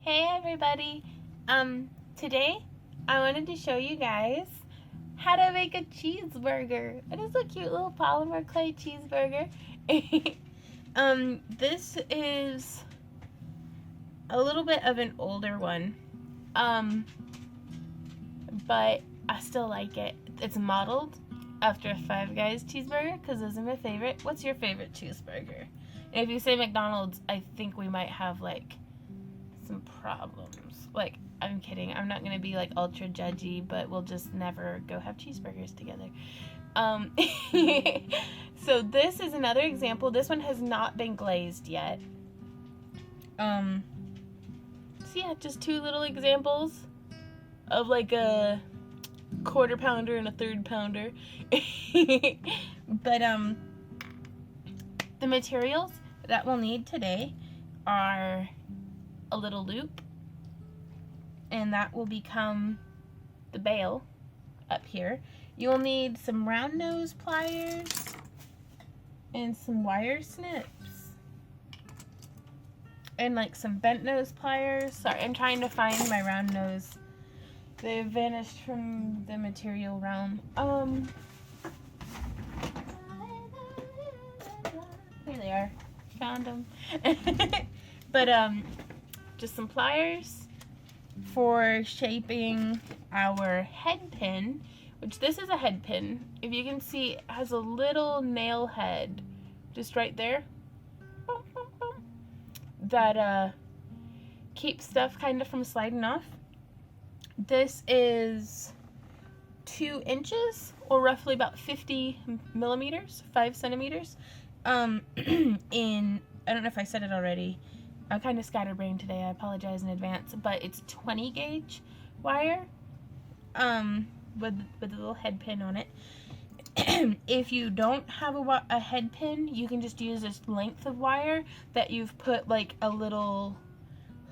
Hey everybody! Today I wanted to show you guys how to make a cheeseburger. It is a cute little PolymerClay cheeseburger. This is a little bit of an older one, but I still like it. It's modeled after a Five Guys cheeseburger because those are my favorite. What's your favorite cheeseburger? And if you say McDonald's, I think we might have like some problems. Like, I'm kidding. I'm not gonna be like ultra judgy, but we'll just never go have cheeseburgers together. So this is another example. This one has not been glazed yet. So yeah, just two little examples of like a quarter pounder and a third pounder. But the materials that we'll need today are a little loop, and that will become the bail up here. You'll need some round nose pliers and some wire snips and like some bent nose pliers. Sorry, I'm trying to find my round nose. They've vanished from the material realm. Here they are. Found them. But just some pliers for shaping our head pin, which this is a head pin. If you can see, it has a little nail head just right there that keeps stuff kind of from sliding off. This is 2 inches, or roughly about 50 millimeters, 5 centimeters. I don't know if I said it already. I'm kind of scatterbrained today. I apologize in advance, but it's 20 gauge wire with a little head pin on it. If you don't have a head pin, you can just use this length of wire that you've put like a little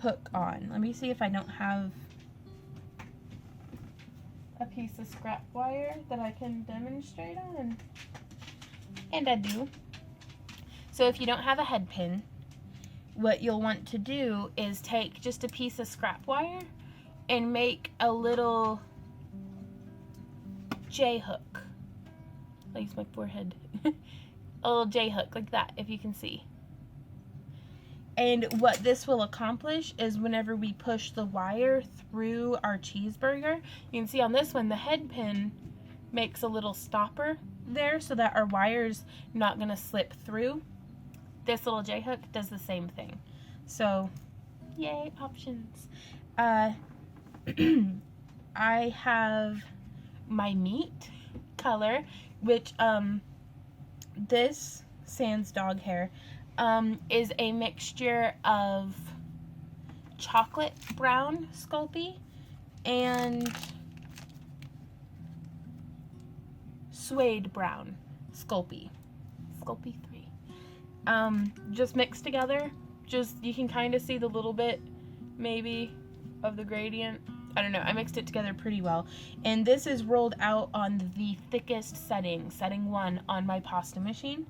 hook on. Let me see if I don't have a piece of scrap wire that I can demonstrate on. And I do. So if you don't have a head pin, what you'll want to do is take just a piece of scrap wire and make a little J-hook. I'll use my forehead. A little J-hook like that, if you can see. And what this will accomplish is whenever we push the wire through our cheeseburger, you can see on this one the head pin makes a little stopper there so that our wire's not going to slip through. This little J-hook does the same thing. So, yay, options. I have my meat color, which this sans dog hair is a mixture of chocolate brown Sculpey and suede brown Sculpey. Sculpey 3. Just mixed together. Just, you can kind of see the little bit maybe of the gradient. I don't know, I mixed it together pretty well. And this is rolled out on the thickest setting 1 on my pasta machine.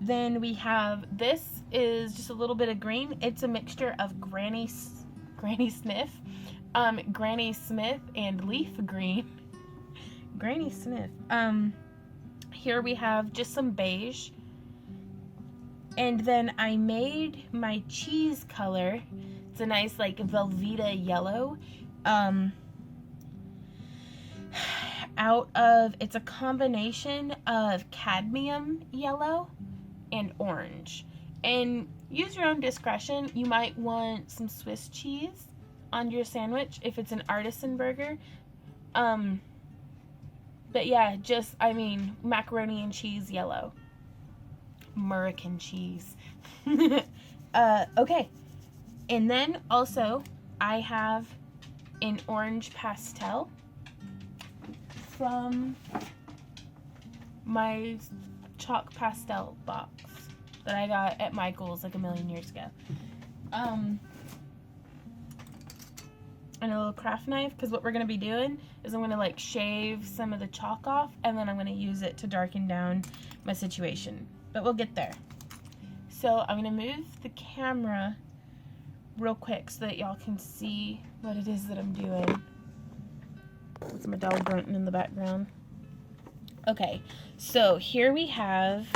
Then we have, this is just a little bit of green. It's a mixture of Granny Smith and leaf green. Granny Smith. Here we have just some beige. And then I made my cheese color. It's a nice like Velveeta yellow. It's a combination of cadmium yellow and orange. And use your own discretion. You might want some Swiss cheese on your sandwich if it's an artisan burger. But yeah, just, I mean, macaroni and cheese yellow. American cheese. Okay. And then also I have an orange pastel from my chalk pastel box that I got at Michael's like a million years ago. And a little craft knife, because what we're going to be doing is I'm going to like shave some of the chalk off, and then I'm going to use it to darken down my situation. But we'll get there. So I'm going to move the camera real quick so that y'all can see what it is that I'm doing. With my dog grunting in the background. Okay, so here we have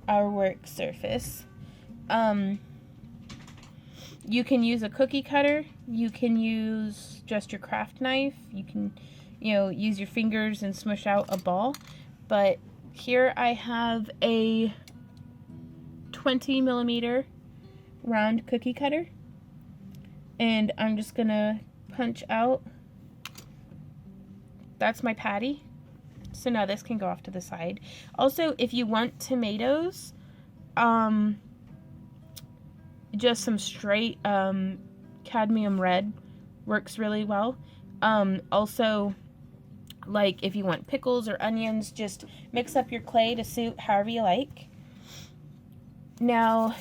our work surface. You can use a cookie cutter, you can use just your craft knife, you can, use your fingers and smush out a ball, but here I have a 20 millimeter round cookie cutter, and I'm just gonna punch out. That's my patty. So now this can go off to the side. Also, if you want tomatoes, just some straight cadmium red works really well. Also, like if you want pickles or onions, just mix up your clay to suit however you like. Now,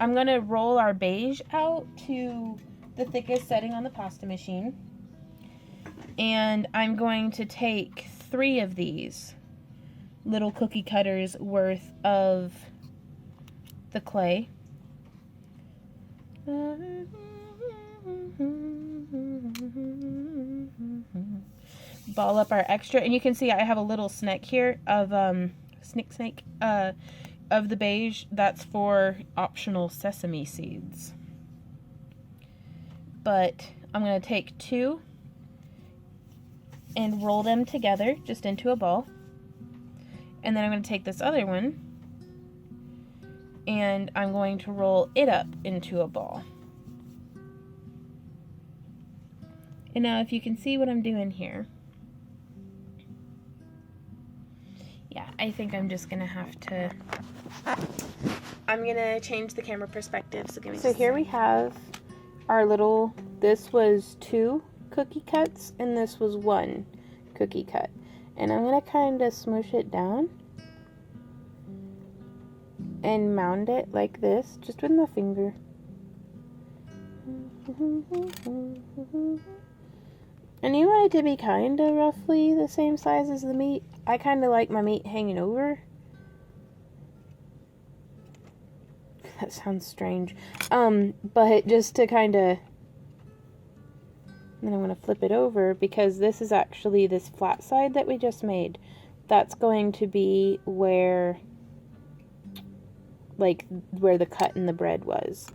I'm going to roll our beige out to the thickest setting on the pasta machine. And I'm going to take 3 of these little cookie cutters worth of the clay. Ball up our extra, and you can see I have a little snake here of of the beige. That's for optional sesame seeds. But I'm going to take 2 and roll them together just into a ball. And then I'm going to take this other one and I'm going to roll it up into a ball. And now if you can see what I'm doing here. Yeah, I think I'm just going to have to... I'm going to change the camera perspective. So give me So here we have our little... This was 2 cookie cuts and this was 1 cookie cut. And I'm going to kind of smush it down and mound it like this, just with my finger. And you want it to be kind of roughly the same size as the meat. I kind of like my meat hanging over. That sounds strange. But just to kind of... Then I'm going to flip it over because this is actually this flat side that we just made. That's going to be where the cut in the bread was.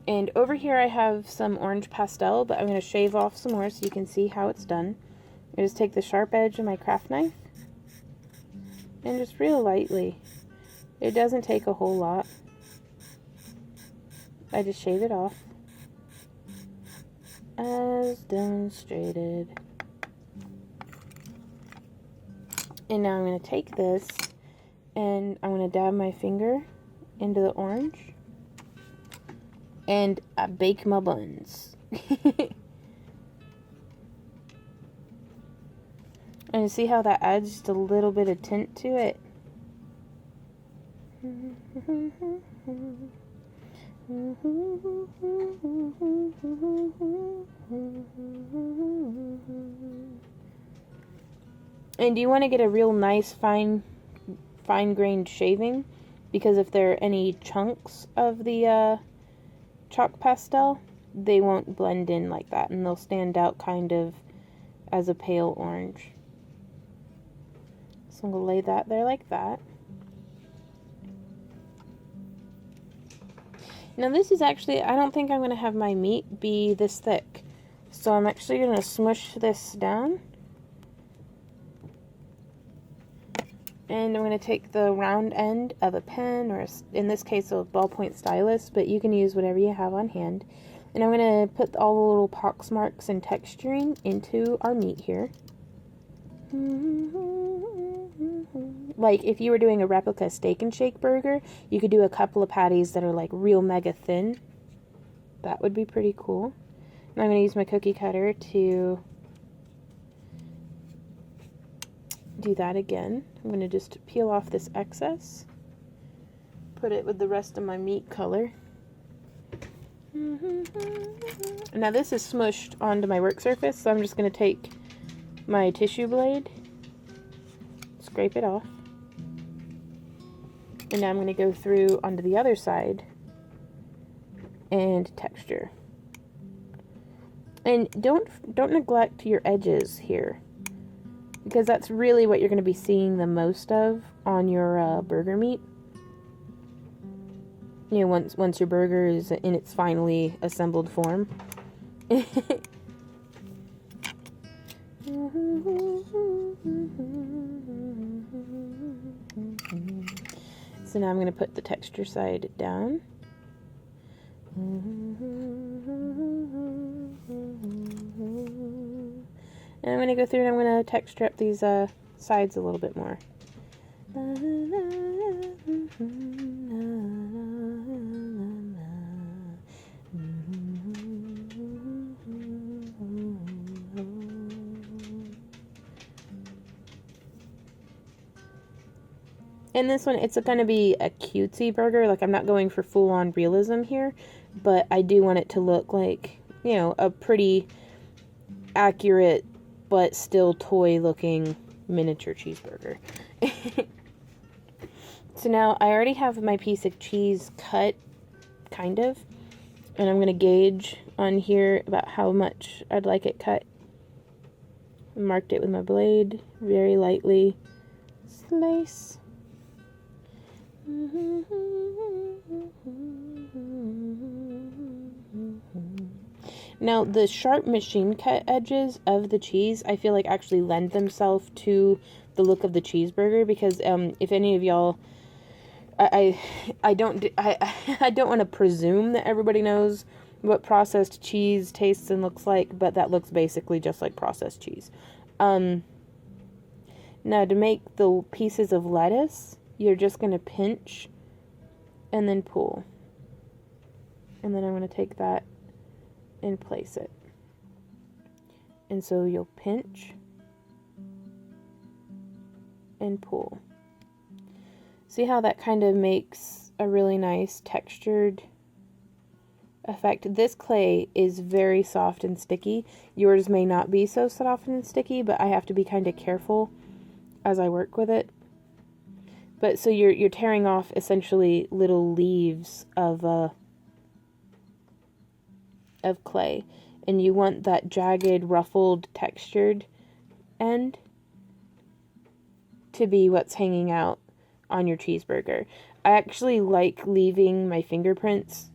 And over here I have some orange pastel, but I'm going to shave off some more so you can see how it's done. I just take the sharp edge of my craft knife and just real lightly. It doesn't take a whole lot. I just shave it off as demonstrated. And now I'm going to take this and I'm going to dab my finger into the orange and I bake my buns. And you see how that adds just a little bit of tint to it. And you want to get a real nice fine-grained shaving, because if there are any chunks of the chalk pastel, they won't blend in like that, and they'll stand out kind of as a pale orange. So I'm going to lay that there like that. Now this is actually, I don't think I'm going to have my meat be this thick. So I'm actually going to smush this down. And I'm going to take the round end of a pen, or in this case a ballpoint stylus, but you can use whatever you have on hand. And I'm going to put all the little pox marks and texturing into our meat here. Like if you were doing a replica steak and shake burger, you could do a couple of patties that are like real mega thin. That would be pretty cool. And I'm going to use my cookie cutter to do that again. I'm going to just peel off this excess, put it with the rest of my meat color. Now this is smushed onto my work surface, so I'm just going to take my tissue blade, scrape it off, and now I'm going to go through onto the other side and texture. And don't neglect your edges here, because that's really what you're going to be seeing the most of on your burger meat. You know, once your burger is in its finally assembled form. So now I'm going to put the texture side down. And I'm going to go through and I'm going to texture up these sides a little bit more. And this one, it's going to be a cutesy burger. Like, I'm not going for full-on realism here, but I do want it to look like, you know, a pretty accurate but still toy-looking miniature cheeseburger. So now I already have my piece of cheese cut, kind of, and I'm going to gauge on here about how much I'd like it cut. I marked it with my blade, very lightly. Slice. Now, the sharp machine cut edges of the cheese, I feel like actually lend themselves to the look of the cheeseburger, because if any of y'all, I don't want to presume that everybody knows what processed cheese tastes and looks like, but that looks basically just like processed cheese. Now, to make the pieces of lettuce, you're just going to pinch and then pull. And then I'm going to take that and place it. And so you'll pinch and pull. See how that kind of makes a really nice textured effect? This clay is very soft and sticky. Yours may not be so soft and sticky, but I have to be kind of careful as I work with it. But so you're tearing off essentially little leaves of clay, and you want that jagged, ruffled, textured end to be what's hanging out on your cheeseburger. I actually like leaving my fingerprints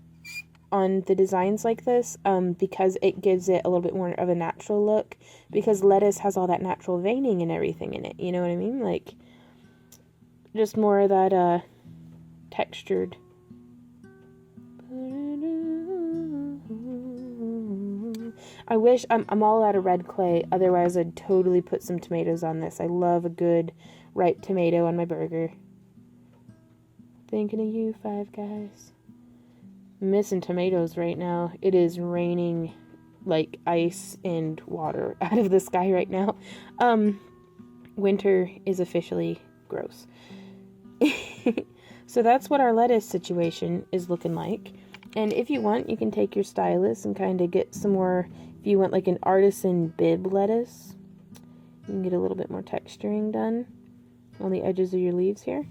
on the designs like this because it gives it a little bit more of a natural look, because lettuce has all that natural veining and everything in it, you know what I mean? Like, just more of that textured. I wish I'm all out of red clay, otherwise I'd totally put some tomatoes on this. I love a good ripe tomato on my burger. Thinking of you, Five Guys. I'm missing tomatoes right now. It is raining like ice and water out of the sky right now. Winter is officially gross. So that's what our lettuce situation is looking like. And if you want, you can take your stylus and kind of get some more, if you want like an artisan bib lettuce, you can get a little bit more texturing done on the edges of your leaves here.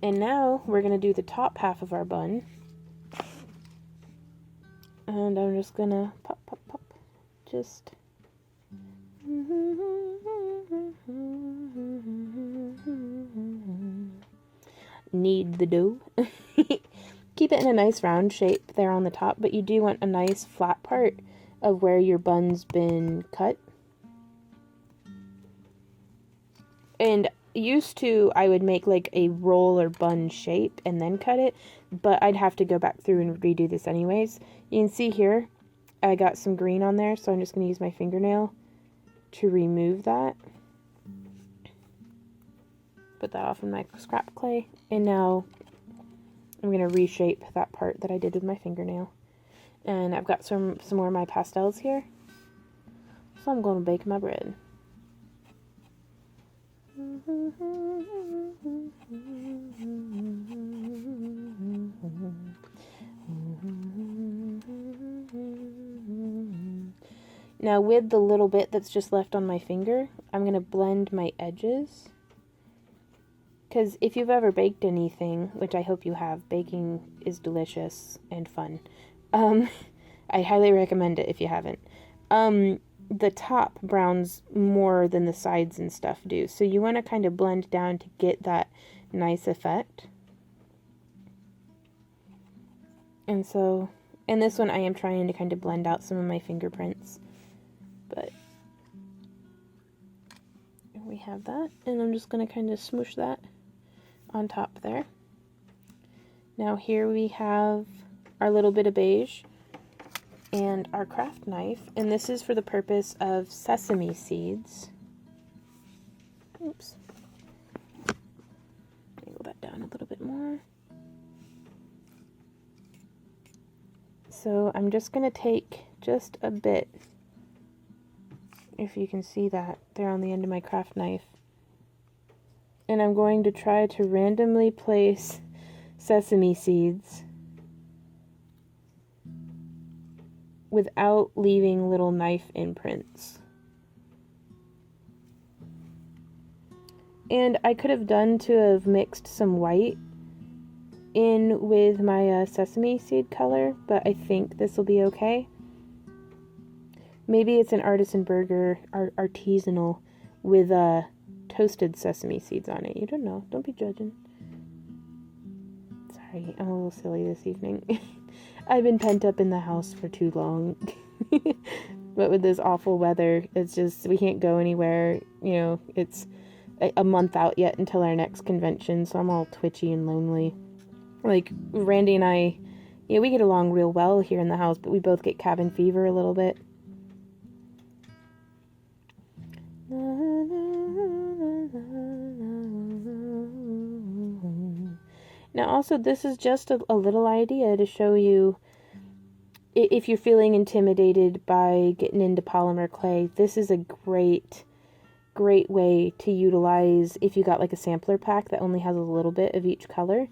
And now we're going to do the top half of our bun. And I'm just going to pop, pop, pop, just... knead the dough. Keep it in a nice round shape there on the top, but you do want a nice flat part of where your bun's been cut. And used to, I would make like a roll or bun shape and then cut it, but I'd have to go back through and redo this anyways. You can see here, I got some green on there, so I'm just going to use my fingernail to remove that. Put that off in my scrap clay, and now I'm going to reshape that part that I did with my fingernail. And I've got some more of my pastels here, so I'm going to bake my bread. Now with the little bit that's just left on my finger, I'm going to blend my edges. Because if you've ever baked anything, which I hope you have, baking is delicious and fun. I highly recommend it if you haven't. The top browns more than the sides and stuff do. So you want to kind of blend down to get that nice effect. And so, in this one I am trying to kind of blend out some of my fingerprints. But we have that, and I'm just going to kind of smoosh that on top there. Now here we have our little bit of beige and our craft knife, and this is for the purpose of sesame seeds. Oops. Angle that down a little bit more. So I'm just going to take just a bit, if you can see that there on the end of my craft knife, and I'm going to try to randomly place sesame seeds without leaving little knife imprints. And I could have done to have mixed some white in with my sesame seed color, but I think this will be okay. Maybe it's an artisan burger, artisanal, with toasted sesame seeds on it. You don't know. Don't be judging. Sorry, I'm a little silly this evening. I've been pent up in the house for too long. But with this awful weather, it's just, we can't go anywhere. You know, it's a month out yet until our next convention, so I'm all twitchy and lonely. Like, Randy and I, yeah, we get along real well here in the house, but we both get cabin fever a little bit. Now also, this is just a little idea to show you, if you're feeling intimidated by getting into polymer clay, this is a great way to utilize, if you got like a sampler pack that only has a little bit of each color.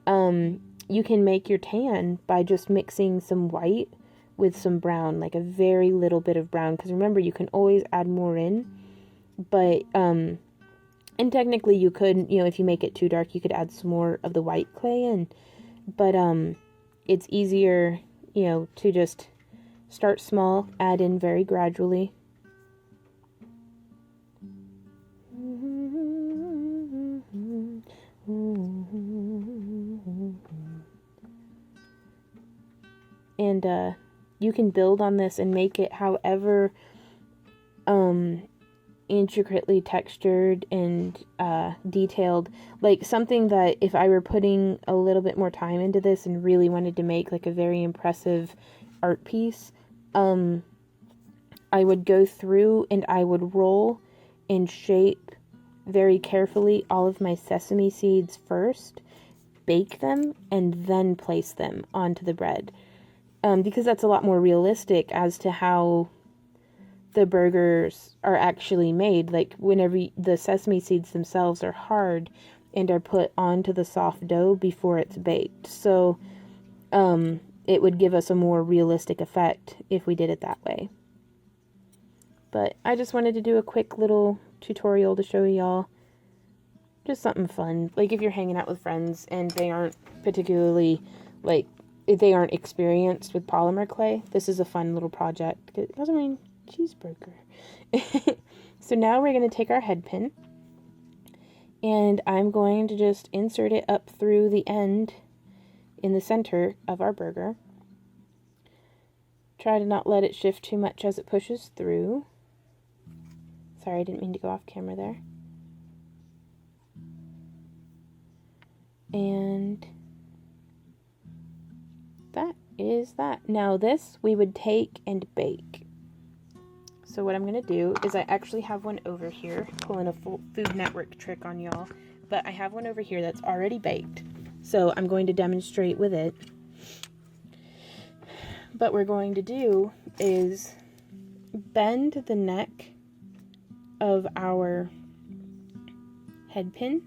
You can make your tan by just mixing some white with some brown, like a very little bit of brown, because remember, you can always add more in, but and technically you could, you know, if you make it too dark, you could add some more of the white clay in, but it's easier, you know, to just start small, add in very gradually. And you can build on this and make it however intricately textured and detailed. Like, something that if I were putting a little bit more time into this and really wanted to make like a very impressive art piece, I would go through and I would roll and shape very carefully all of my sesame seeds first, bake them, and then place them onto the bread. Because that's a lot more realistic as to how the burgers are actually made. Like, whenever the sesame seeds themselves are hard and are put onto the soft dough before it's baked. So, it would give us a more realistic effect if we did it that way. But I just wanted to do a quick little tutorial to show y'all just something fun. Like, if you're hanging out with friends and they aren't particularly, like, if they aren't experienced with polymer clay, this is a fun little project. It doesn't mean cheeseburger. So now we're going to take our head pin, and I'm going to just insert it up through the end in the center of our burger. Try to not let it shift too much as it pushes through. Sorry, I didn't mean to go off camera there. And that is that. Now this we would take and bake. So what I'm going to do is, I actually have one over here, pulling a full Food Network trick on y'all, but I have one over here that's already baked. So I'm going to demonstrate with it. What we're going to do is bend the neck of our head pin,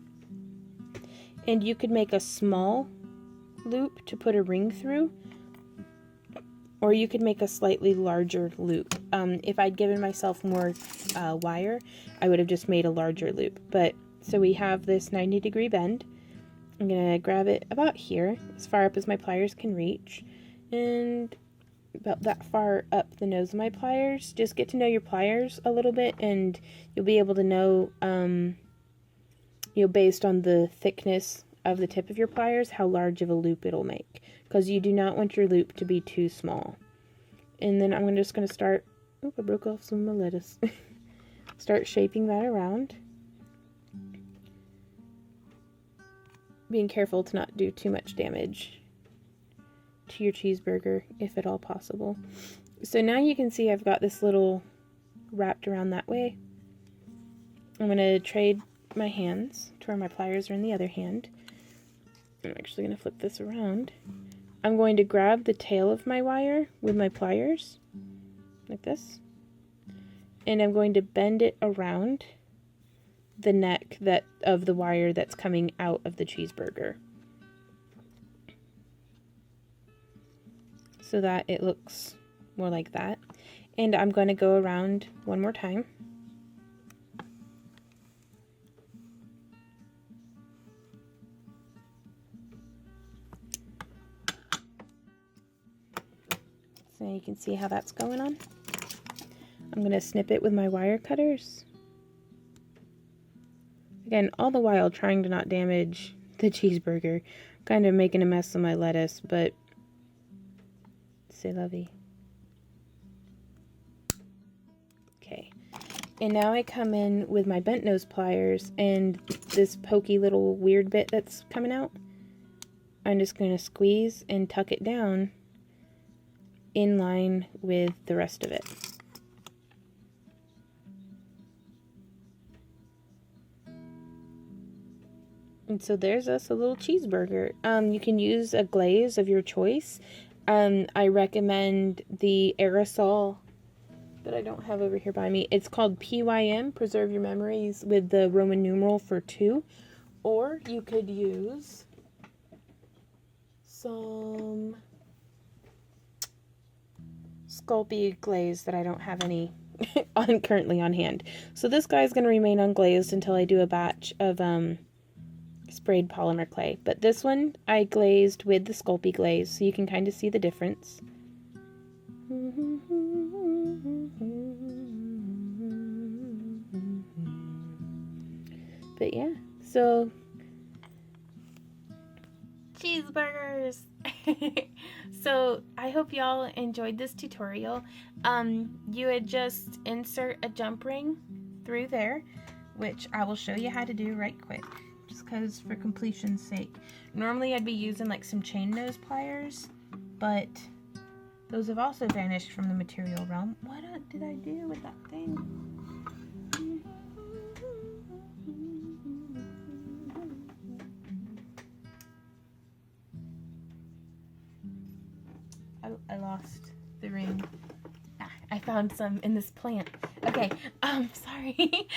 and you could make a small loop to put a ring through, or you could make a slightly larger loop. If I'd given myself more wire, I would have just made a larger loop. But so we have this 90-degree bend. I'm gonna grab it about here, as far up as my pliers can reach, and about that far up the nose of my pliers. Just get to know your pliers a little bit, and you'll be able to know, based on the thickness of the tip of your pliers, how large of a loop it'll make, because you do not want your loop to be too small. And then I'm just going to start, I broke off some of my lettuce. Start shaping that around. Being careful to not do too much damage to your cheeseburger, if at all possible. So now you can see I've got this little wrapped around that way. I'm going to trade my hands to where my pliers are in the other hand. I'm actually going to flip this around. I'm going to grab the tail of my wire with my pliers, like this, and I'm going to bend it around the neck of the wire that's coming out of the cheeseburger, so that it looks more like that. And I'm going to go around one more time. So you can see how that's going on. I'm going to snip it with my wire cutters. Again, all the while trying to not damage the cheeseburger. Kind of making a mess of my lettuce, but c'est la vie. Okay. And now I come in with my bent nose pliers and this pokey little weird bit that's coming out. I'm just going to squeeze and tuck it down in line with the rest of it. And so there's us a little cheeseburger. You can use a glaze of your choice. I recommend the aerosol that I don't have over here by me. It's called PYM, Preserve Your Memories, with the Roman numeral for 2. Or you could use some Sculpey glaze that I don't have any currently on hand. So this guy's going to remain unglazed until I do a batch of sprayed polymer clay. But this one I glazed with the Sculpey glaze, so you can kind of see the difference. But yeah, so cheeseburgers. So I hope y'all enjoyed this tutorial. You would just insert a jump ring through there, which I will show you how to do right quick, just because for completion's sake. Normally I'd be using like some chain nose pliers, but those have also vanished from the material realm. What did I do with that thing? I lost the ring. I found some in this plant. Okay, sorry.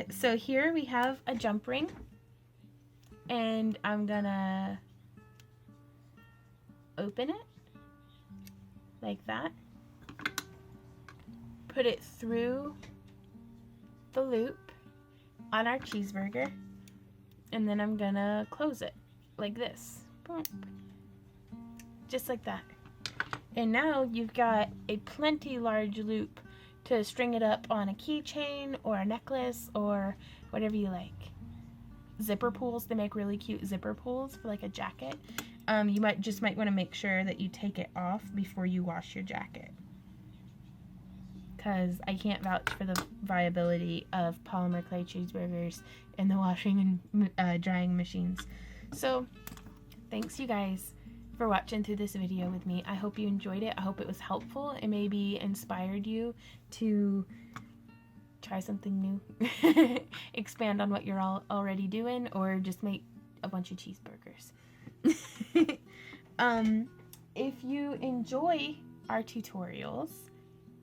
So here we have a jump ring, and I'm gonna open it like that, put it through the loop on our cheeseburger, and then I'm gonna close it like this. Boom. Just like that. And now you've got a plenty large loop to string it up on a keychain or a necklace or whatever you like. Zipper pulls, they make really cute zipper pulls for like a jacket. You might want to make sure that you take it off before you wash your jacket, because I can't vouch for the viability of PolymerClay cheeseburgers in the washing and drying machines. So thanks you guys for watching through this video with me. I hope you enjoyed it. I hope it was helpful. It maybe inspired you to try something new, expand on what you're already doing, or just make a bunch of cheeseburgers. If you enjoy our tutorials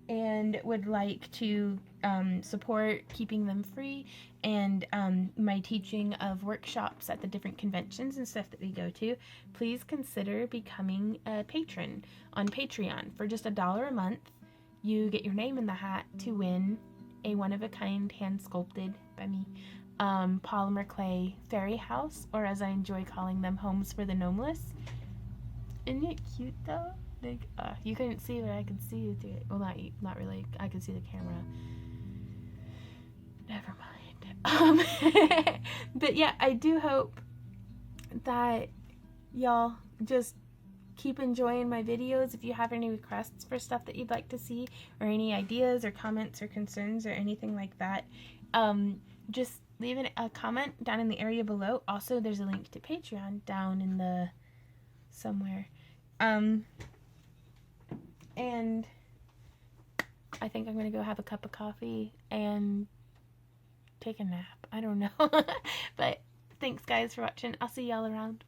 and would like to support keeping them free and my teaching of workshops at the different conventions and stuff that we go to, please consider becoming a patron on Patreon. For just $1 a month, you get your name in the hat to win a one-of-a-kind, hand-sculpted by me PolymerClay fairy house, or as I enjoy calling them, homes for the gnomeless. Isn't it cute though? Like, you couldn't see, but I could see you through it. Well, not really. I could see the camera. Never mind. But yeah, I do hope that y'all just keep enjoying my videos. If you have any requests for stuff that you'd like to see, or any ideas or comments or concerns or anything like that, just leave a comment down in the area below. Also, there's a link to Patreon down in the somewhere. And I think I'm gonna go have a cup of coffee and take a nap. I don't know. But thanks guys for watching. I'll see y'all around.